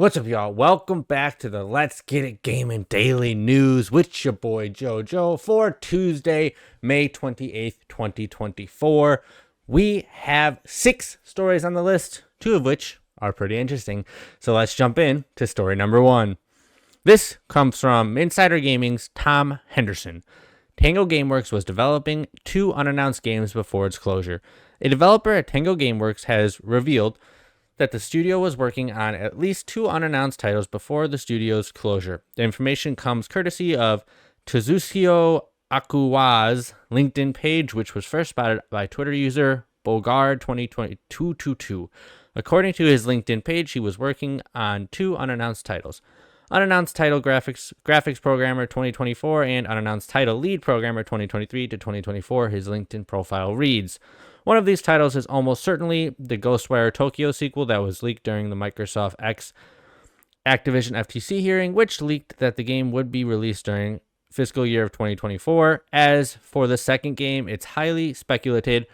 What's up, y'all? Welcome back to the Let's Get It Gaming Daily News with your boy JoJo for Tuesday, May 28th, 2024. We have 6 stories on the list, 2 of which are pretty interesting. So let's jump in to story number 1. This comes from Insider Gaming's Tom Henderson. Tango Gameworks was developing 2 unannounced games before its closure. A developer at Tango Gameworks has revealed that the studio was working on at least 2 unannounced titles before the studio's closure. The information comes courtesy of Tezusio Akuwa's LinkedIn page, which was first spotted by Twitter user Bogard202222. According to his LinkedIn page, he was working on 2 unannounced titles. Unannounced title graphics programmer 2024 and unannounced title lead programmer 2023 to 2024, his LinkedIn profile reads. One of these titles is almost certainly the Ghostwire Tokyo sequel that was leaked during the Microsoft X Activision FTC hearing, which leaked that the game would be released during fiscal year of 2024. As for the second game, it's highly speculated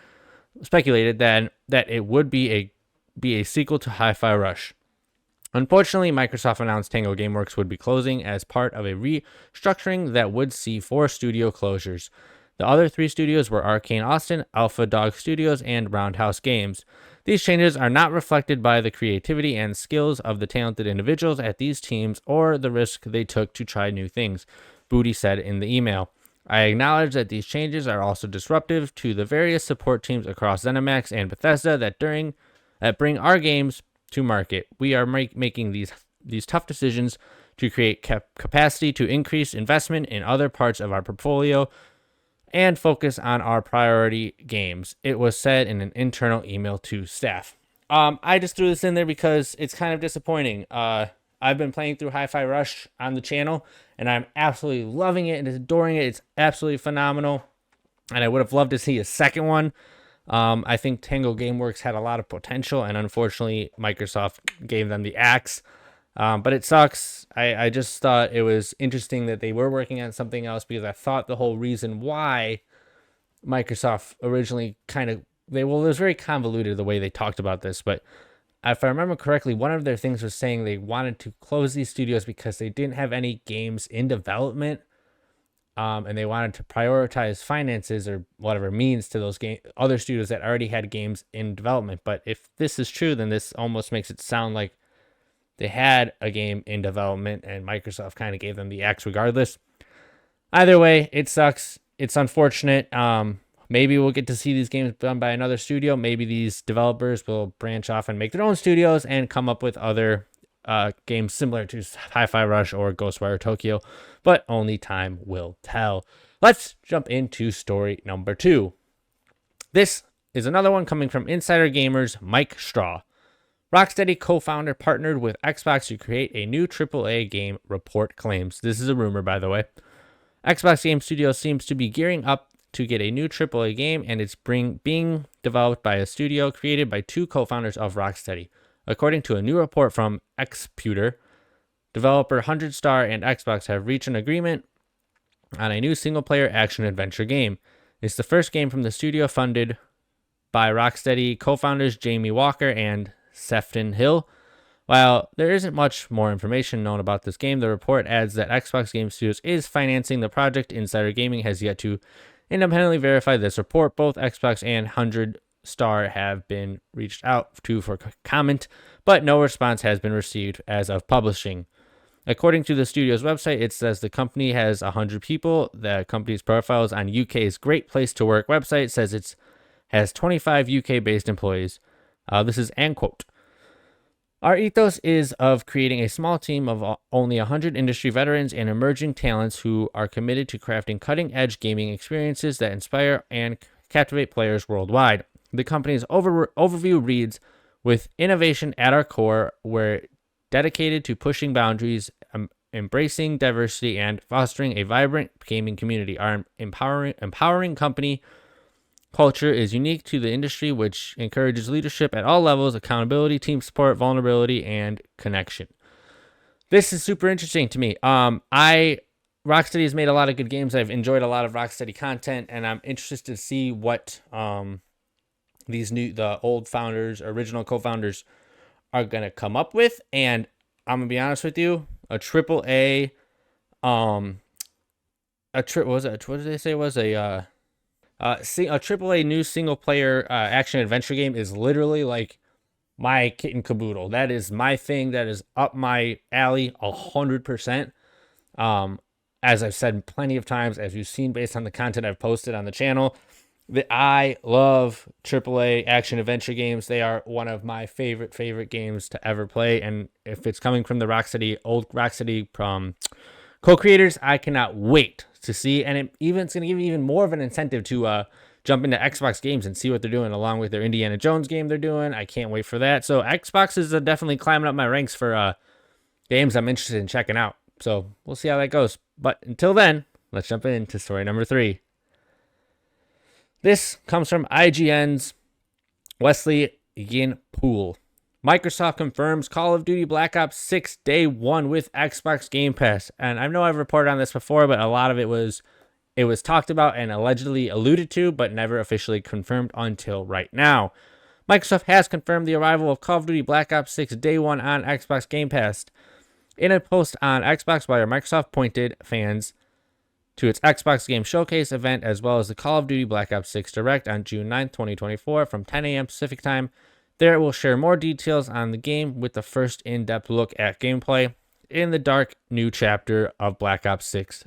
that it would be a sequel to Hi-Fi Rush. Unfortunately, Microsoft announced Tango Gameworks would be closing as part of a restructuring that would see 4 studio closures. The other 3 studios were Arcane Austin, Alpha Dog Studios, and Roundhouse Games. These changes are not reflected by the creativity and skills of the talented individuals at these teams or the risk they took to try new things, Booty said in the email. I acknowledge that these changes are also disruptive to the various support teams across ZeniMax and Bethesda that bring our games to market. We are making these tough decisions to create capacity to increase investment in other parts of our portfolio and focus on our priority games, it was said in an internal email to staff. I just threw this in there because it's kind of disappointing. I've been playing through Hi-Fi Rush on the channel, and I'm absolutely loving it and adoring it. It's absolutely phenomenal, and I would have loved to see a second one. I think Tango Gameworks had a lot of potential, and unfortunately, Microsoft gave them the axe. But it sucks. I just thought it was interesting that they were working on something else because I thought the whole reason why Microsoft originally it was very convoluted the way they talked about this. But if I remember correctly, one of their things was saying they wanted to close these studios because they didn't have any games in development. And they wanted to prioritize finances or whatever means to those other studios that already had games in development. But if this is true, then this almost makes it sound like they had a game in development and Microsoft kind of gave them the axe regardless. Either way, it sucks. It's unfortunate. Maybe we'll get to see these games done by another studio. Maybe these developers will branch off and make their own studios and come up with other games similar to Hi-Fi Rush or Ghostwire Tokyo, but only time will tell. Let's jump into story number 2. This is another one coming from Insider Gamer's Mike Straw. Rocksteady co-founder partnered with Xbox to create a new AAA game, report claims. This is a rumor, by the way. Xbox Game Studio seems to be gearing up to get a new AAA game, and it's being developed by a studio created by 2 co-founders of Rocksteady. According to a new report from Xputer, developer 100 Star and Xbox have reached an agreement on a new single-player action-adventure game. It's the first game from the studio funded by Rocksteady co-founders Jamie Walker and Sefton Hill. While there isn't much more information known about this game, the report adds that Xbox Game Studios is financing the project. Insider Gaming has yet to independently verify this report. Both Xbox and 100 Star have been reached out to for comment, but no response has been received as of publishing. According to the studio's website, it says the company has 100 people. The company's profile is on UK's Great Place to Work website says it has 25 UK-based employees. This is end quote. Our ethos is of creating a small team of only 100 industry veterans and emerging talents who are committed to crafting cutting-edge gaming experiences that inspire and captivate players worldwide. The company's overview reads, with innovation at our core, we're dedicated to pushing boundaries, embracing diversity, and fostering a vibrant gaming community. Our empowering company culture is unique to the industry, which encourages leadership at all levels, accountability, team support, vulnerability, and connection. This is super interesting to me. Rocksteady has made a lot of good games. I've enjoyed a lot of Rocksteady content, and I'm interested to see what the old founders, original co-founders, are going to come up with. And I'm gonna be honest with you, a triple A, what did they say it was a triple A new single player action adventure game is literally like my kit and caboodle. That is my thing. That is up my alley 100%. As I've said plenty of times, as you've seen based on the content I've posted on the channel, that I love AAA action adventure games. They are one of my favorite games to ever play. And if it's coming from the old Rocksteady co-creators, I cannot wait to see. And it's going to give me even more of an incentive to jump into Xbox games and see what they're doing, along with their Indiana Jones game they're doing. I can't wait for that. So Xbox is definitely climbing up my ranks for games I'm interested in checking out. So we'll see how that goes. But until then, let's jump into story number 3. This comes from IGN's Wesley Yin-Poole. Microsoft confirms Call of Duty Black Ops 6 Day 1 with Xbox Game Pass. And I know I've reported on this before, but a lot of it was talked about and allegedly alluded to, but never officially confirmed until right now. Microsoft has confirmed the arrival of Call of Duty Black Ops 6 Day 1 on Xbox Game Pass. In a post on Xbox Wire, Microsoft pointed fans to its Xbox Game Showcase event, as well as the Call of Duty Black Ops 6 Direct on June 9th, 2024 from 10 a.m. Pacific Time. There it will share more details on the game with the first in-depth look at gameplay in the dark new chapter of Black Ops series.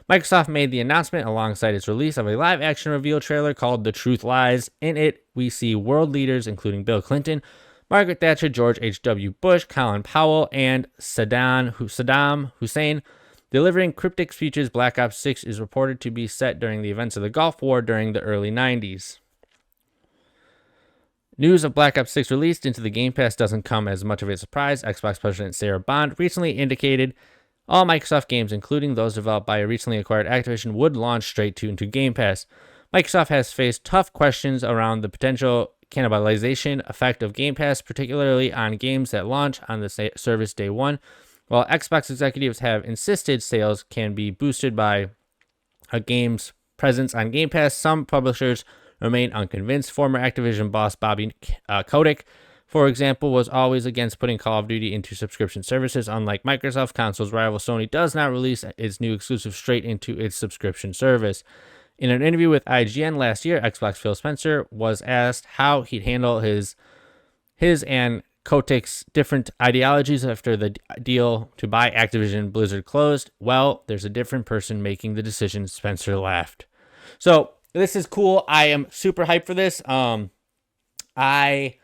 Microsoft made the announcement alongside its release of a live-action reveal trailer called The Truth Lies. In it, we see world leaders including Bill Clinton, Margaret Thatcher, George H.W. Bush, Colin Powell, and Saddam Hussein delivering cryptic speeches. Black Ops 6 is reported to be set during the events of the Gulf War during the early 90s. News of Black Ops 6 released into the Game Pass doesn't come as much of a surprise. Xbox President Sarah Bond recently indicated all Microsoft games, including those developed by a recently acquired Activision, would launch straight into Game Pass. Microsoft has faced tough questions around the potential cannibalization effect of Game Pass, particularly on games that launch on the service day 1. While Xbox executives have insisted sales can be boosted by a game's presence on Game Pass, some publishers remain unconvinced. Former Activision boss Bobby Kotick, for example, was always against putting Call of Duty into subscription services. Unlike Microsoft, console's rival Sony does not release its new exclusive straight into its subscription service. In an interview with IGN last year, Xbox Phil Spencer was asked how he'd handle his and Kotick's different ideologies after the deal to buy Activision Blizzard closed. Well, there's a different person making the decision, Spencer laughed. So this is cool. I am super hyped for this. I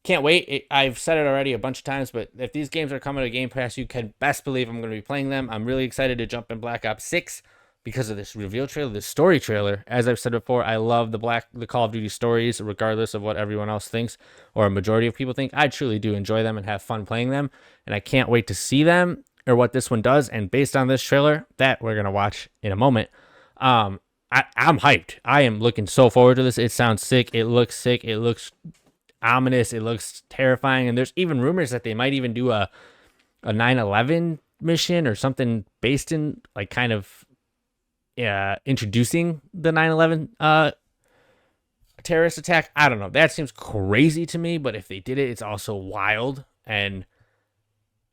can't wait. I've said it already a bunch of times, but if these games are coming to Game Pass, you can best believe I'm going to be playing them. I'm really excited to jump in Black Ops 6 because of this reveal trailer, this story trailer. As I've said before, I love the Call of Duty stories, regardless of what everyone else thinks or a majority of people think. I truly do enjoy them and have fun playing them, and I can't wait to see them or what this one does. And based on this trailer that we're going to watch in a moment, I'm hyped. I am looking so forward to this. It sounds sick. It looks sick. It looks ominous. It looks terrifying. And there's even rumors that they might even do a 9/11 mission or something based in like kind of introducing the 9/11 terrorist attack. I don't know. That seems crazy to me, but if they did it, it's also wild. And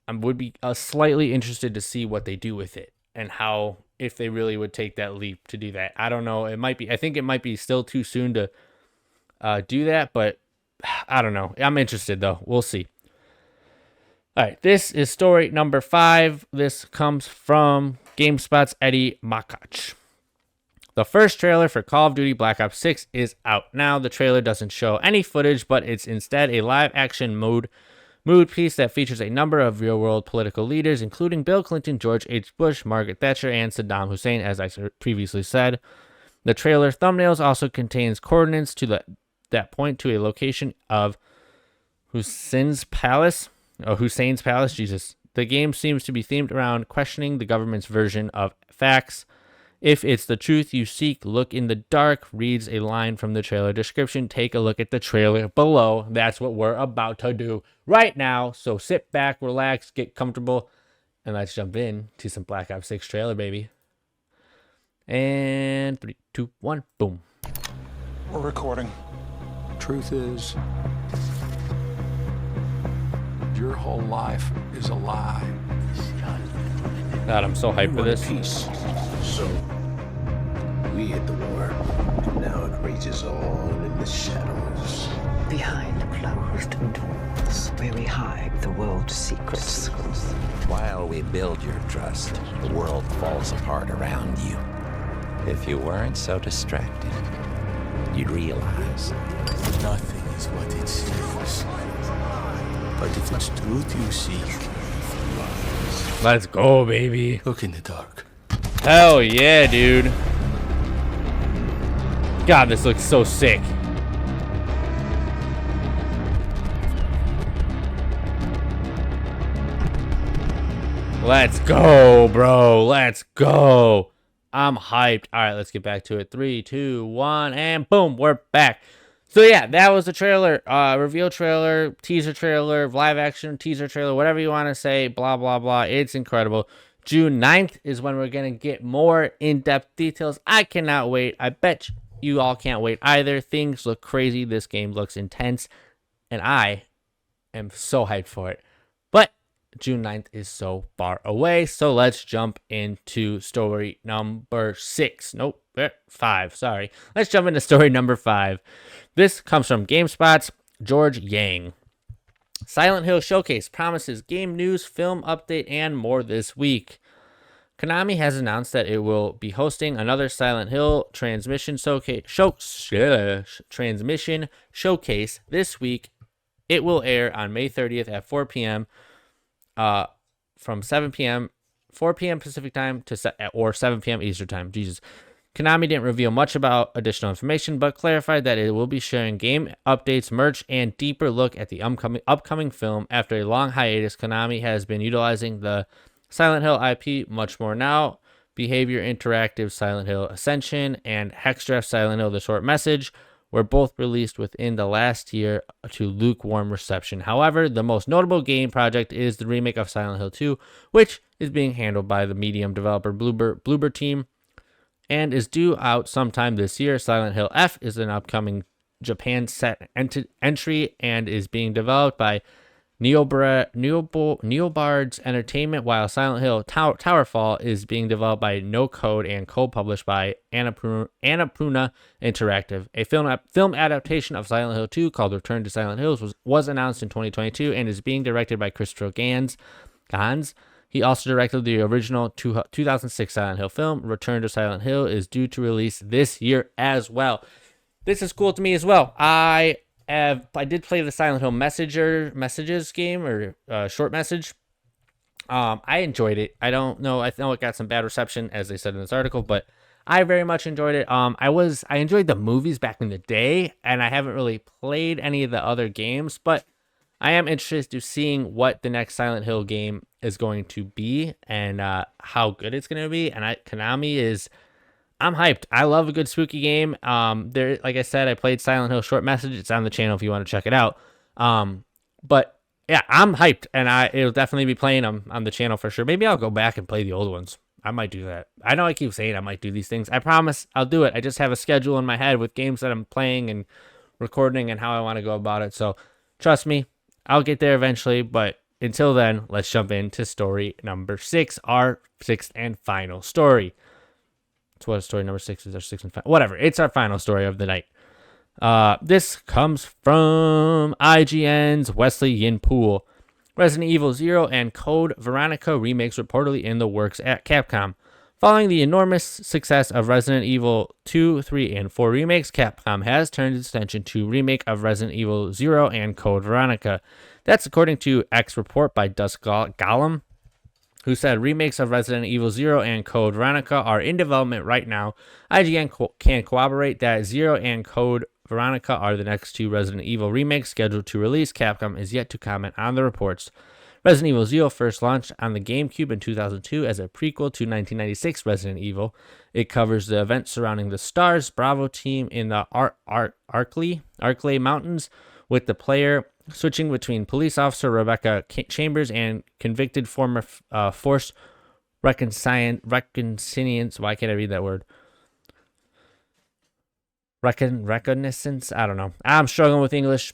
I would be slightly interested to see what they do with it and how, if they really would take that leap to do that. I don't know. I think it might be still too soon to do that, but I don't know. I'm interested though. We'll see. All right. This is story number 5. This comes from GameSpot's Eddie Makach. The first trailer for Call of Duty Black Ops 6 is out now. The trailer doesn't show any footage, but it's instead a live action mood piece that features a number of real-world political leaders, including Bill Clinton, George H. Bush, Margaret Thatcher, and Saddam Hussein, as I previously said. The trailer thumbnails also contains coordinates that point to a location of Hussein's Palace. Jesus. The game seems to be themed around questioning the government's version of facts. If it's the truth you seek, look in the dark, reads a line from the trailer description. Take a look at the trailer below. That's what we're about to do right now. So sit back, relax, get comfortable, and let's jump in to some Black Ops 6 trailer, baby. And 3, 2, 1, boom. We're recording. Truth is, your whole life is a lie. God, I'm so hyped for this. Peace. So, we hit the war. And now it rages on in the shadows. Behind closed doors, where we hide the world's secrets. While we build your trust, the world falls apart around you. If you weren't so distracted, you'd realize nothing is what it seems. But if it's truth you seek, Let's go, baby. look in the dark. Hell yeah, dude. God, this looks so sick. Let's go, bro. Let's go. I'm hyped. All right, let's get back to it. 3, 2, 1, and boom, we're back. So yeah, that was the trailer, reveal trailer, teaser trailer, live action teaser trailer, whatever you want to say, blah, blah, blah. It's incredible. June 9th is when we're going to get more in-depth details. I cannot wait. I bet you all can't wait either. Things look crazy. This game looks intense, and I am so hyped for it. But June 9th is so far away, so let's jump into story number 6. Nope, 5, sorry. Let's jump into story number 5. This comes from GameSpot's George Yang. Silent Hill Showcase promises game news, film update, and more this week. Konami has announced that it will be hosting another Silent Hill transmission showcase this week. It will air on May 30th at 4 p.m. From 7 p.m. 4 p.m. Pacific time or 7 p.m. Eastern time. Jesus. Konami didn't reveal much about additional information, but clarified that it will be sharing game updates, merch, and deeper look at the upcoming film. After a long hiatus, Konami has been utilizing the Silent Hill IP much more now. Behavior Interactive Silent Hill Ascension and Hexdraft Silent Hill The Short Message were both released within the last year to lukewarm reception. However, the most notable game project is the remake of Silent Hill 2, which is being handled by the Medium developer Bloober team and is due out sometime this year. Silent Hill F is an upcoming Japan set entry and is being developed by Neobard's Entertainment, while Silent Hill Towerfall is being developed by No Code and co-published by Annapurna Interactive. A film adaptation of Silent Hill 2 called Return to Silent Hills was announced in 2022 and is being directed by Christopher Gans. He also directed the original 2006 Silent Hill film. Return to Silent Hill is due to release this year as well. This is cool to me as well. I did play the Silent Hill Messages game, or short message. I enjoyed it. I don't know. I know it got some bad reception, as they said in this article, but I very much enjoyed it. I enjoyed the movies back in the day, and I haven't really played any of the other games, but I am interested to seeing what the next Silent Hill game is going to be and how good it's going to be. And I'm hyped. I love a good spooky game. Like I said, I played Silent Hill Short Message. It's on the channel if you want to check it out. But yeah, I'm hyped, and it'll definitely be playing them on the channel for sure. Maybe I'll go back and play the old ones. I might do that. I know I keep saying I might do these things. I promise I'll do it. I just have a schedule in my head with games that I'm playing and recording and how I want to go about it. So trust me, I'll get there eventually. But until then, let's jump into story number 6, our 6th and final story. It's what story number 6 is, our 6th and final. Whatever. It's our final story of the night. This comes from IGN's Wesley Yin Poole. Resident Evil 0 and Code Veronica remakes reportedly in the works at Capcom. Following the enormous success of Resident Evil 2, 3, and 4 remakes, Capcom has turned its attention to remake of Resident Evil 0 and Code Veronica. That's according to X report by Dusk Gollum, who said remakes of Resident Evil 0 and Code Veronica are in development right now. IGN can corroborate that 0 and Code Veronica are the next 2 Resident Evil remakes scheduled to release. Capcom is yet to comment on the reports. Resident Evil 0 first launched on the GameCube in 2002 as a prequel to 1996 Resident Evil. It covers the events surrounding the STARS Bravo team in the Arklay Mountains, with the player switching between police officer Rebecca Chambers and convicted former Force Reconnaissance. Why can't I read that word? Reconnaissance? I don't know. I'm struggling with English.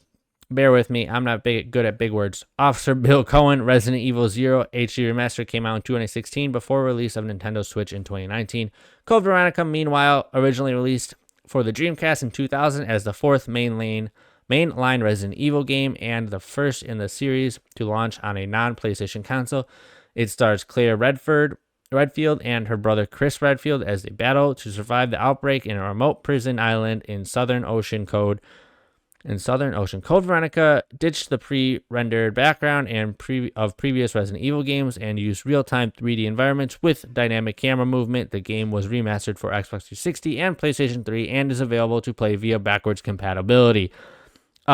bear with me. I'm not good at big words. Officer Bill Cohen, Resident Evil 0 HD Remaster came out in 2016 before release of Nintendo Switch in 2019. Code Veronica, meanwhile, originally released for the Dreamcast in 2000 as the fourth mainline Resident Evil game and the first in the series to launch on a non-PlayStation console. It stars Claire Redfield and her brother Chris Redfield as they battle to survive the outbreak in a remote prison island in Southern Ocean. Code Veronica ditched the pre-rendered background and of previous Resident Evil games and used real-time 3D environments with dynamic camera movement. The game was remastered for Xbox 360 and PlayStation 3 and is available to play via backwards compatibility.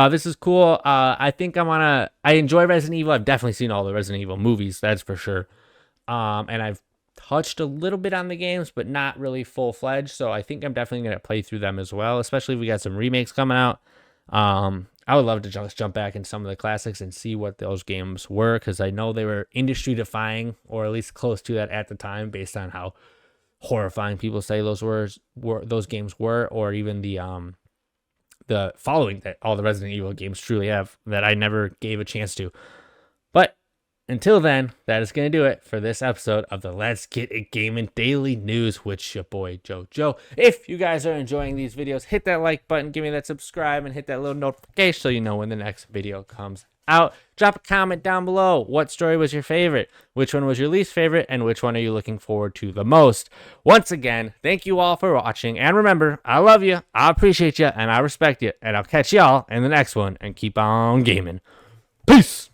This is cool. I think I enjoy Resident Evil. I've definitely seen all the Resident Evil movies, that's for sure. And I've touched a little bit on the games, but not really full-fledged. So I think I'm definitely going to play through them as well, especially if we got some remakes coming out. I would love to just jump back in some of the classics and see what those games were, because I know they were industry-defying, or at least close to that at the time, based on how horrifying people say those games were, or even the following that all the Resident Evil games truly have that I never gave a chance to. But until then, that is going to do it for this episode of the Let's Get It Gaming Daily News with your boy Joe. If you guys are enjoying these videos, hit that like button, give me that subscribe, and hit that little notification so you know when the next video comes out. Drop a comment down below. What story was your favorite? Which one was your least favorite? And which one are you looking forward to the most? Once again, thank you all for watching. And remember, I love you, I appreciate you, and I respect you. And I'll catch y'all in the next one. And keep on gaming. Peace!